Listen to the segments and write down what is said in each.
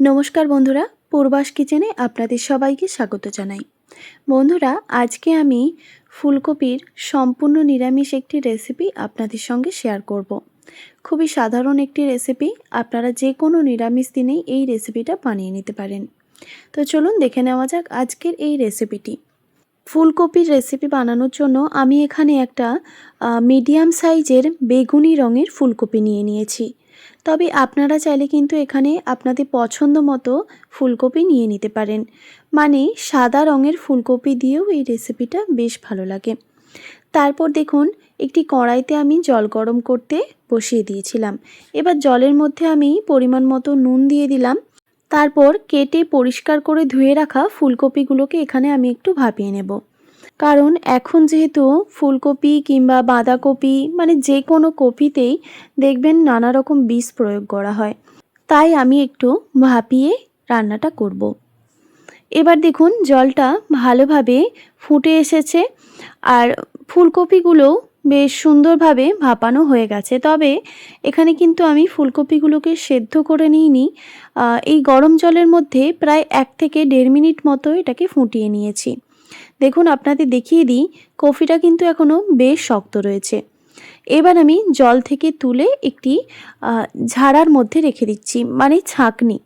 नमस्कार बंधुरा पूर्वास किचेने आपनादेर सबाइके स्वागत जानाई। बंधुरा आजके आमी फुलकपिर सम्पूर्ण निरामिष एकटी रेसिपि आपनादेर संगे शेयर करब। खूबई साधारण एकटी रेसिपि, आपनारा जे कोनो निरामिष दिनेई एई रेसिपिटा बानिये निते पारेन। तो चलुन देखे नेওয়া যাক आजकेर एई रेसिपिटी। फुलकपिर रेसिपि बानानोर जोन्नो आमी एखाने एकटा मिडियाम साइजेर बेगुनी रंगेर फुलकपि निये निয়েছি। तबे आपनारा चाइले किन्तु एखाने आपनादेर पछन्द मतो फुलकपि निये निते पारेन। माने सादा रंगेर फुलकपि दिएও এই রেসিপিটা বেশ ভালো লাগে। তারপর দেখুন একটি কড়াইতে আমি জল গরম করতে বসিয়ে দিয়েছিলাম। এবার জলের মধ্যে আমি পরিমাণ মতো নুন দিয়ে দিলাম। তারপর কেটে পরিষ্কার করে ধুয়ে রাখা ফুলকপিগুলোকে এখানে আমি একটু ভাপিয়ে নেব। কারণ এখন যেহেতু ফুলকপি কিংবা বাঁধাকপি মানে যে কোনো কপিতেই দেখবেন নানা রকম বিষ প্রয়োগ করা হয়, তাই আমি একটু ভাপিয়ে রান্নাটা করব। এবার দেখুন জলটা ভালোভাবে ফুটে এসেছে আর ফুলকপিগুলো বেশ সুন্দরভাবে ভাপানো হয়ে গেছে। তবে এখানে কিন্তু আমি ফুলকপিগুলোকে সেদ্ধ করে নিইনি। এই গরম জলের মধ্যে প্রায় 1 থেকে 1.5 মিনিট মতো এটাকে ফুটিয়ে নিয়েছি। দেখুন আপনাদের দেখিয়ে দিই, কফিটা কিন্তু এখনও বেশ শক্ত রয়েছে। এবার আমি জল থেকে তুলে একটি ঝাড়ার মধ্যে রেখে দিচ্ছি, মানে ছাঁকনি,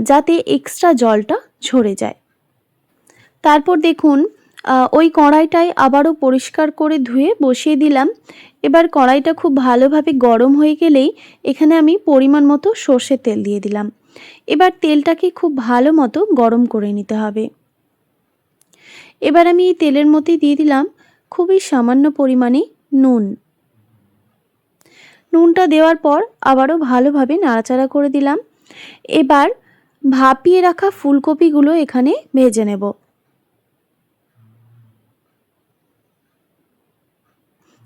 যাতে এক্সট্রা জলটা ঝরে যায়। তারপর দেখুন ওই কড়াইটায় আবারও পরিষ্কার করে ধুয়ে বসিয়ে দিলাম। এবার কড়াইটা খুব ভালোভাবে গরম হয়ে গেলেই এখানে আমি পরিমাণ মতো সর্ষের তেল দিয়ে দিলাম। এবার তেলটাকে খুব ভালো মতো গরম করে নিতে হবে। এবার আমি এই তেলের মধ্যে দিয়ে দিলাম খুবই সামান্য পরিমাণে নুন। নুনটা দেওয়ার পর আবারও ভালোভাবে নাড়াচাড়া করে দিলাম। এবার ভাপিয়ে রাখা ফুলকপিগুলো এখানে ভেজে নেব।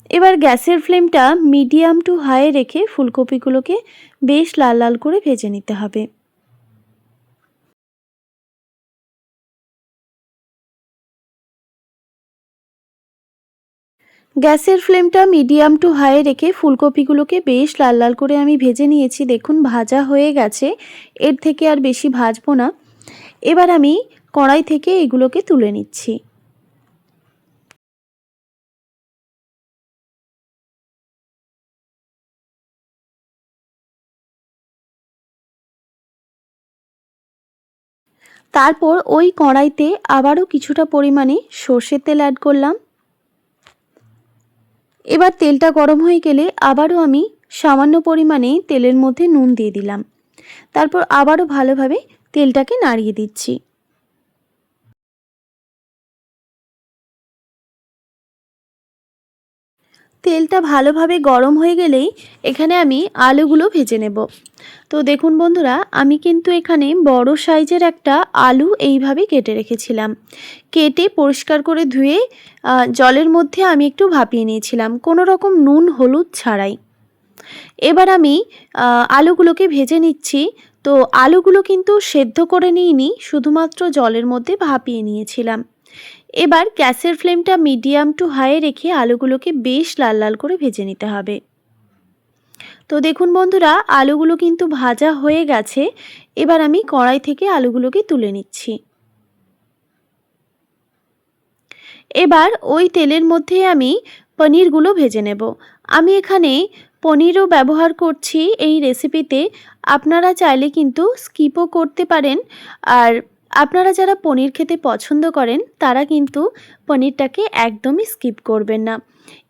এবার গ্যাসের ফ্লেমটা মিডিয়াম টু হাই রেখে ফুলকপিগুলোকে বেশ লাল লাল করে ভেজে নিতে হবে। গ্যাসের ফ্লেমটা মিডিয়াম টু হাই রেখে ফুলকপিগুলোকে বেশ লাল লাল করে আমি ভেজে নিয়েছি। দেখুন ভাজা হয়ে গেছে, এর থেকে আর বেশি ভাজবো না। এবার আমি কড়াই থেকে এগুলোকে তুলে নিচ্ছি। তারপর ওই কড়াইতে আবারও কিছুটা পরিমাণে সর্ষের তেল অ্যাড করলাম। এবার তেলটা গরম হয়ে গেলে আবারও আমি সামান্য পরিমাণে তেলের মধ্যে নুন দিয়ে দিলাম। তারপর আবারও ভালোভাবে তেলটাকে নাড়িয়ে দিচ্ছি। তেলটা ভালোভাবে গরম হয়ে গেলেই এখানে আমি আলুগুলো ভেজে নেব। তো দেখুন বন্ধুরা, আমি কিন্তু এখানে বড় সাইজের একটা আলু এইভাবে কেটে রেখেছিলাম। কেটে পরিষ্কার করে ধুয়ে জলের মধ্যে আমি একটু ভাপিয়ে নিয়েছিলাম, কোনো রকম নুন হলুদ ছাড়াই। এবার আমি আলুগুলোকে ভেজে নিচ্ছি। তো আলুগুলো কিন্তু সেদ্ধ করে নিইনি, শুধুমাত্র জলের মধ্যে ভাপিয়ে নিয়েছিলাম। এবার গ্যাসের ফ্লেমটা মিডিয়াম টু হাই রেখে আলুগুলোকে বেশ লাল লাল করে ভেজে নিতে হবে। তো দেখুন বন্ধুরা, আলুগুলো কিন্তু ভাজা হয়ে গেছে। এবার আমি কড়াই থেকে আলুগুলোকে তুলে নিচ্ছি। এবার ওই তেলের মধ্যে আমি পনিরগুলো ভেজে নেব। আমি এখানে পনিরও ব্যবহার করছি এই রেসিপিতে। আপনারা চাইলে কিন্তু স্কিপও করতে পারেন। আর আপনারা যারা পনির খেতে পছন্দ করেন তারা কিন্তু পনিরটাকে একদমই স্কিপ করবেন না।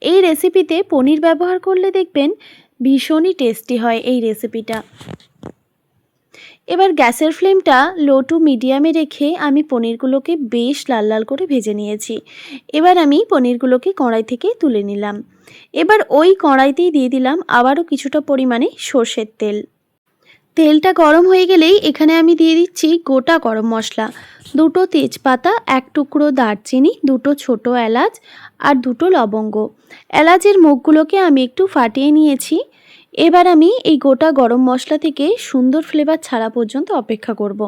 এই রেসিপিতে পনির ব্যবহার করলে দেখবেন ভীষণই টেস্টি হয় এই রেসিপিটা। এবার গ্যাসের ফ্লেমটা লো টু মিডিয়ামে রেখে আমি পনিরগুলোকে বেশ লাল লাল করে ভেজে নিয়েছি। এবার আমি পনিরগুলোকে কড়াই থেকে তুলে নিলাম। এবার ওই কড়াইতেই দিয়ে দিলাম আবারও কিছুটা পরিমাণে সর্ষের তেল। তেলটা গরম হয়ে গেলেই এখানে আমি দিয়ে দিচ্ছি গোটা গরম মশলা, 2টো তেজপাতা, 1 টুকরো দারচিনি, 2টো ছোটো এলাচ আর 2টো লবঙ্গ। এলাচের মুখগুলোকে আমি একটু ফাটিয়ে নিয়েছি। এবার আমি এই গোটা গরম মশলা থেকে সুন্দর ফ্লেভার ছাড়া পর্যন্ত অপেক্ষা করব।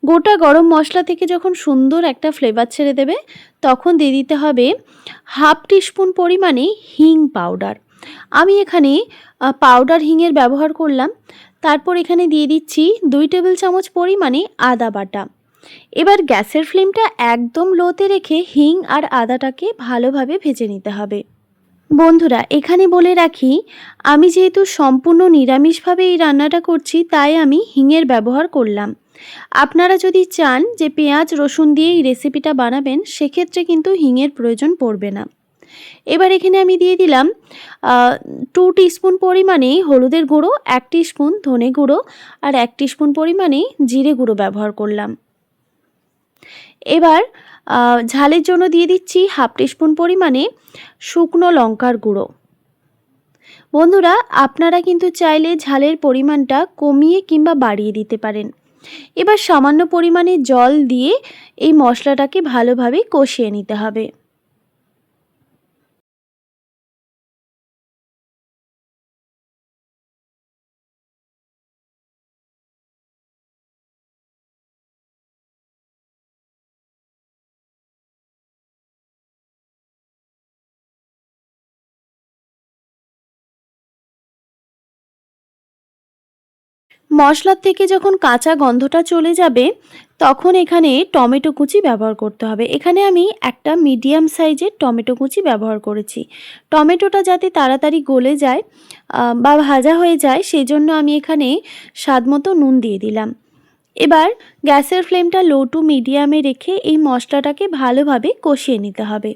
গোটা গরম মশলা থেকে যখন সুন্দর একটা ফ্লেভার ছেড়ে দেবে তখন দিয়ে দিতে হবে 1/2 টিস্পুন পরিমাণে হিং পাউডার। আমি এখানে পাউডার হিঙের ব্যবহার করলাম। তারপর এখানে দিয়ে দিচ্ছি 2 টেবিল চামচ পরিমাণে আদা বাটা। এবার গ্যাসের ফ্লেমটা একদম লোতে রেখে হিং আর আদাটাকে ভালোভাবে ভেজে নিতে হবে। বন্ধুরা, এখানে বলে রাখি, আমি যেহেতু সম্পূর্ণ নিরামিষভাবে এই রান্নাটা করছি, তাই আমি হিঙের ব্যবহার করলাম। আপনারা যদি চান যে পেঁয়াজ রসুন দিয়ে এই রেসিপিটা বানাবেন, সেক্ষেত্রে কিন্তু হিঙের প্রয়োজন পড়বে না। এবার এখানে আমি দিয়ে দিলাম 2 টিস্পুন পরিমাণে হলুদের গুঁড়ো, 1 টিস্পুন ধনে গুঁড়ো আর 1 টিস্পুন পরিমাণে জিরে গুঁড়ো ব্যবহার করলাম। এবার ঝালের জন্য দিয়ে দিচ্ছি 1/2 টিস্পুন পরিমাণে শুকনো লঙ্কার গুঁড়ো। বন্ধুরা, আপনারা কিন্তু চাইলে ঝালের পরিমাণটা কমিয়ে কিংবা বাড়িয়ে দিতে পারেন। এবার সামান্য পরিমাণে জল দিয়ে এই মশলাটাকে ভালোভাবে কষিয়ে নিতে হবে। মশলার থেকে যখন কাঁচা গন্ধটা চলে যাবে, তখন এখানে টমেটো কুচি ব্যবহার করতে হবে। এখানে আমি একটা মিডিয়াম সাইজের টমেটো কুচি ব্যবহার করেছি। টমেটোটা যাতে তাড়াতাড়ি গলে যায় বা ভাজা হয়ে যায়, সেই জন্য আমি এখানে স্বাদমতো নুন দিয়ে দিলাম। এবার গ্যাসের ফ্লেমটা লো টু মিডিয়ামে রেখে এই মশলাটাকে ভালোভাবে কষিয়ে নিতে হবে।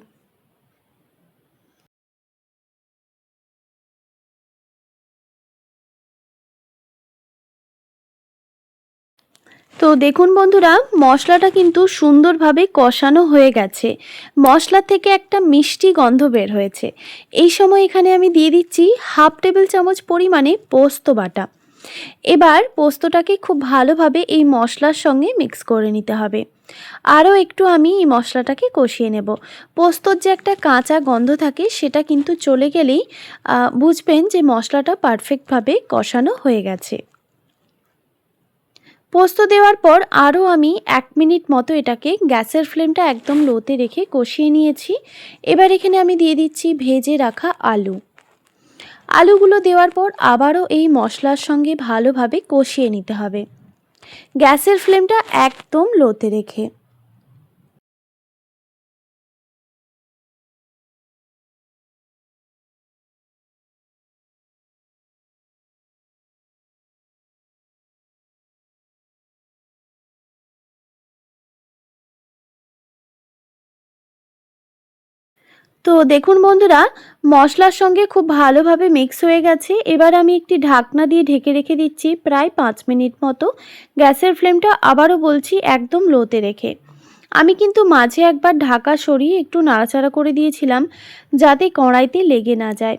তো দেখুন বন্ধুরা, মশলাটা কিন্তু সুন্দরভাবে কষানো হয়ে গেছে। মশলা থেকে একটা মিষ্টি গন্ধ বের হয়েছে। এই সময় এখানে আমি দিয়ে দিচ্ছি 1/2 টেবিল চামচ পরিমাণে পোস্ত বাটা। এবার পোস্তটাকে খুব ভালোভাবে এই মশলার সঙ্গে মিক্স করে নিতে হবে। আরও একটু আমি এই মশলাটাকে কষিয়ে নেব। পোস্তর যে একটা কাঁচা গন্ধ থাকে, সেটা কিন্তু চলে গেলেই বুঝবেন যে মশলাটা পারফেক্টভাবে কষানো হয়ে গেছে। পোস্ত দেওয়ার পর আরও আমি 1 মিনিট মতো এটাকে গ্যাসের ফ্লেমটা একদম লোতে রেখে কষিয়ে নিয়েছি। এবার এখানে আমি দিয়ে দিচ্ছি ভেজে রাখা আলু। আলুগুলো দেওয়ার পর আবারও এই মশলার সঙ্গে ভালোভাবে কষিয়ে নিতে হবে, গ্যাসের ফ্লেমটা একদম লোতে রেখে। তো দেখুন বন্ধুরা, মশলার সঙ্গে খুব ভালোভাবে মিক্স হয়ে গেছে। এবার আমি একটি ঢাকনা দিয়ে ঢেকে রেখে দিচ্ছি প্রায় 5 মিনিট মতো। গ্যাসের ফ্লেমটা আবারও বলছি একদম লোতে রেখে। আমি কিন্তু মাঝে একবার ঢাকা সরিয়ে একটু নাড়াচাড়া করে দিয়েছিলাম, যাতে কড়াইতে লেগে না যায়।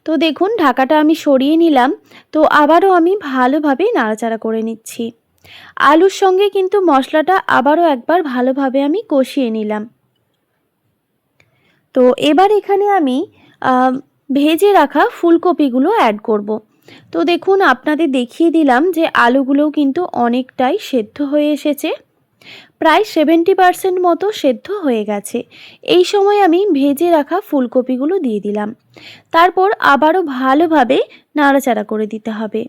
তো দেখুন, ঢাকাটা আমি সরিয়ে নিলাম। তো আবারও আমি ভালোভাবে নাড়াচাড়া করে নিচ্ছি। আলুর সঙ্গে কিন্তু মশলাটা আবারও একবার ভালোভাবে আমি কষিয়ে নিলাম। তো এবার এখানে আমি ভেজে রাখা ফুলকপিগুলো অ্যাড করব। তো দেখুন, আপনাদের দেখিয়ে দিলাম যে আলুগুলোও কিন্তু অনেকটাই সেদ্ধ হয়ে এসেছে, প্রায় 70% মতো সেদ্ধ হয়ে গেছে। এই সময় আমি ভেজে রাখা ফুলকপিগুলো দিয়ে দিলাম। তারপর আবারও ভালোভাবে নাড়াচাড়া করে দিতে হবে।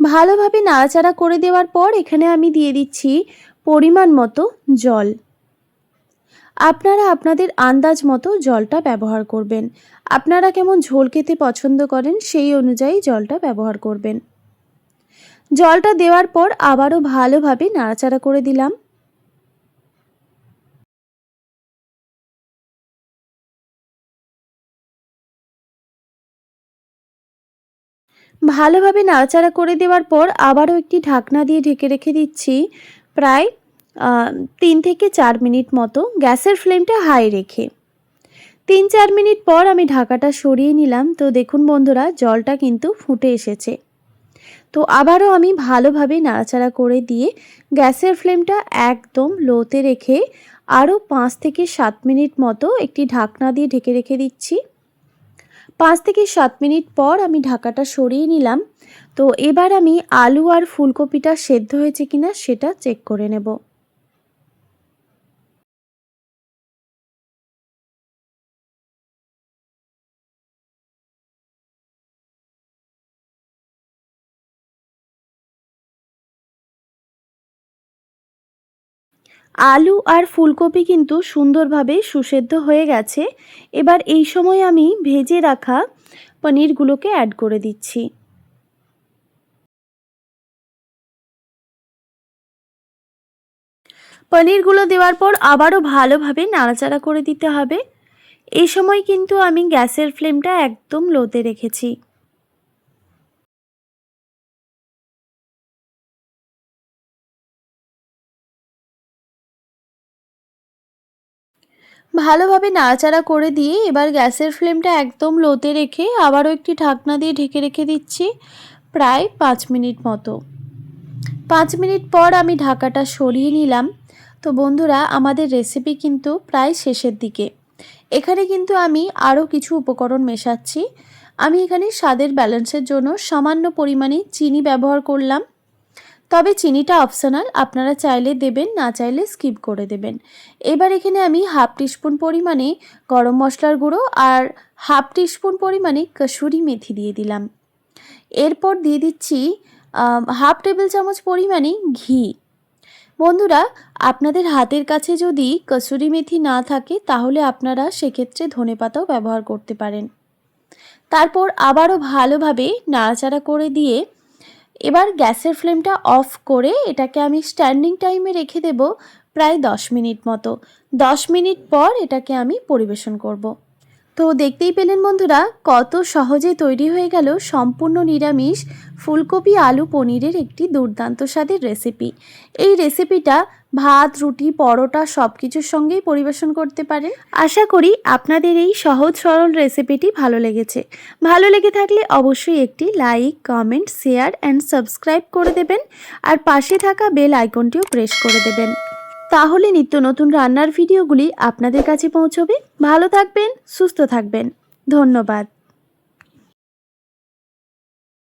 ভালোভাবে নাড়াচাড়া করে দেওয়ার পর এখানে আমি দিয়ে দিচ্ছি পরিমাণ মতো জল। আপনারা আপনাদের আন্দাজ মতো জলটা ব্যবহার করবেন। আপনারা কেমন ঝোল খেতে পছন্দ করেন, সেই অনুযায়ী জলটা ব্যবহার করবেন। জলটা দেওয়ার পর আবারও ভালোভাবে নাড়াচাড়া করে দিলাম। ভালোভাবে নাড়াচাড়া করে দেওয়ার পর আবারও একটি ঢাকনা দিয়ে ঢেকে রেখে দিচ্ছি প্রায় 3 থেকে 4 মিনিট মতো, গ্যাসের ফ্লেমটা হাই রেখে। 3-4 মিনিট পর আমি ঢাকাটা সরিয়ে নিলাম। তো দেখুন বন্ধুরা, জলটা কিন্তু ফুটে এসেছে। তো আবারও আমি ভালোভাবে নাড়াচাড়া করে দিয়ে গ্যাসের ফ্লেমটা একদম লোতে রেখে আরও 5 থেকে 7 মিনিট মতো একটি ঢাকনা দিয়ে ঢেকে রেখে দিচ্ছি। 5 থেকে 7 মিনিট পর আমি ঢাকাটা সরিয়ে নিলাম। তো এবার আমি আলু আর ফুলকপিটা সেদ্ধ হয়েছে কিনা সেটা চেক করে নেব। আলু আর ফুলকপি কিন্তু সুন্দরভাবে সুসেদ্ধ হয়ে গেছে। এবার এই সময় আমি ভেজে রাখা পনিরগুলোকে অ্যাড করে দিচ্ছি। পনিরগুলো দেওয়ার পর আবারও ভালোভাবে নাড়াচাড়া করে দিতে হবে। এই সময় কিন্তু আমি গ্যাসের ফ্লেমটা একদম লোতে রেখেছি। ভালোভাবে নাড়াচাড়া করে দিয়ে এবার গ্যাসের ফ্লেমটা একদম লোতে রেখে আবারও একটি ঢাকনা দিয়ে ঢেকে রেখে দিচ্ছি প্রায় 5 মিনিট মতো। 5 মিনিট পর আমি ঢাকাটা সরিয়ে নিলাম। তো বন্ধুরা, আমাদের রেসিপি কিন্তু প্রায় শেষের দিকে। এখানে কিন্তু আমি আরও কিছু উপকরণ মেশাচ্ছি। আমি এখানে স্বাদের ব্যালেন্সের জন্য সামান্য পরিমাণে চিনি ব্যবহার করলাম। তবে চিনিটা অপশনাল, আপনারা চাইলে দেবেন, না চাইলে স্কিপ করে দেবেন। এবার এখানে আমি হাফ টিস্পুন পরিমাণে গরম মশলার গুঁড়ো আর হাফ টিস্পুন পরিমাণে কসুরি মেথি দিয়ে দিলাম। এরপর দিয়ে দিচ্ছি হাফ টেবিল চামচ পরিমাণে ঘি। বন্ধুরা, আপনাদের হাতের কাছে যদি কসুরি মেথি না থাকে তাহলে আপনারা সেক্ষেত্রে ধনেপাতাও ব্যবহার করতে পারেন। তারপর আবারও ভালোভাবে নাড়াচাড়া করে দিয়ে এবার গ্যাসের ফ্লেমটা অফ করে এটাকে আমি স্ট্যান্ডিং টাইমে রেখে দেব প্রায় 10 মিনিট মতো। 10 মিনিট পর এটাকে আমি পরিবেশন করব। তো দেখতেই পেলেন বন্ধুরা, কত সহজে তৈরি হয়ে গেল সম্পূর্ণ নিরামিষ ফুলকপি আলু পনিরের একটি দুর্দান্ত স্বাদের রেসিপি। এই রেসিপিটা ভাত, রুটি, পরোটা সব কিছুর সঙ্গেই পরিবেশন করতে পারেন। আশা করি আপনাদের এই সহজ সরল রেসিপিটি ভালো লেগেছে। ভালো লেগে থাকলে অবশ্যই একটি like, comment, share and subscribe করে দেবেন আর পাশে থাকা বেল আইকনটিও প্রেস করে দেবেন। তাহলে নিত্য নতুন রান্নার ভিডিওগুলি আপনাদের কাছে পৌঁছবে। ভালো থাকবেন, সুস্থ থাকবেন। ধন্যবাদ।